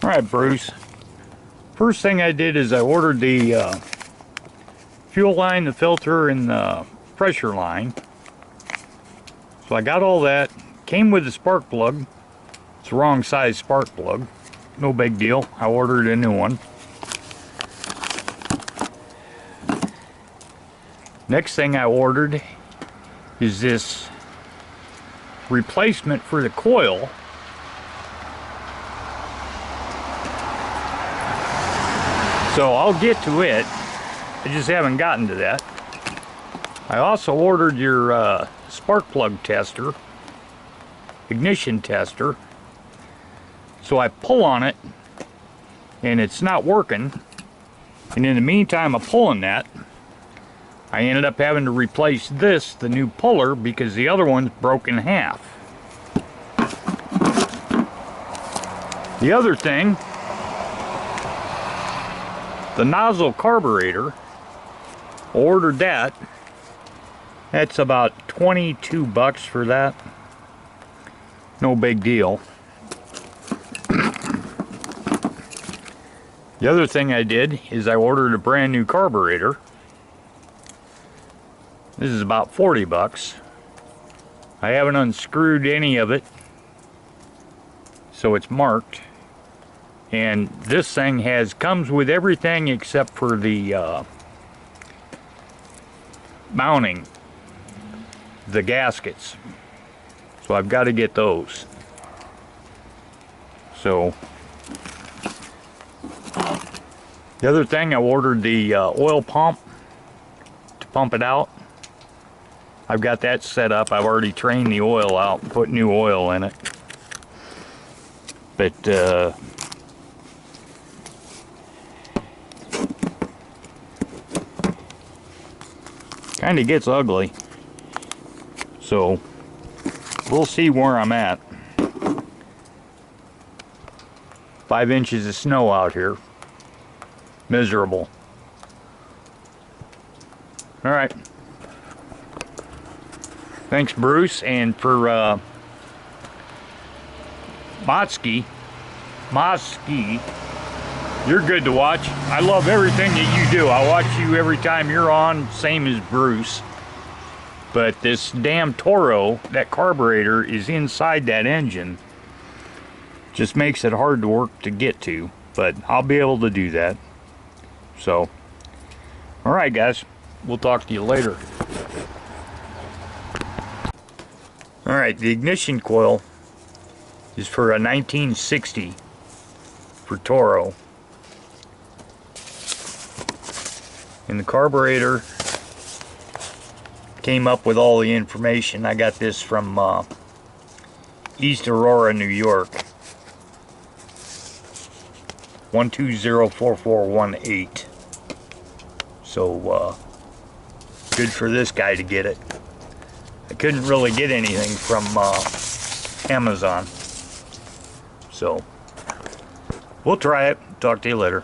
Alright, Bruce. First thing I did is I ordered the fuel line, the filter, and the pressure line. So I got all that. Came with the spark plug. It's the wrong size spark plug. No big deal. I ordered a new one. Next thing I ordered is this replacement for the coil. So I'll get to it. I just haven't gotten to that. I also ordered your spark plug tester, ignition tester. So I pull on it and it's not working. And in the meantime of pulling that, I ended up having to replace this, the new puller, because the other one's broke in half. The other thing, the nozzle carburetor, ordered that. That's about 22 bucks for that. No big deal. The other thing I did is I ordered a brand new carburetor. This is about 40 bucks. I haven't unscrewed any of it, so it's marked. And this thing comes with everything except for the mounting, the gaskets. So I've got to get those. So the other thing, I ordered the oil pump to pump it out. I've got that set up. I've already trained the oil out and put new oil in it. But kind of gets ugly. So we'll see where I'm at. 5 inches of snow out here. Miserable. All right. Thanks, Bruce, and for Motsky, you're good to watch. I love everything that you do. I watch you every time you're on, same as Bruce. But this damn Toro, that carburetor is inside that engine. Just makes it hard to work to get to, but I'll be able to do that. So, all right, guys, we'll talk to you later. All right, the ignition coil is for a 1960 for Toro. And the carburetor came up with all the information. I got this from East Aurora, New York. 1204418. So good for this guy to get it. I couldn't really get anything from Amazon. So we'll try it. Talk to you later.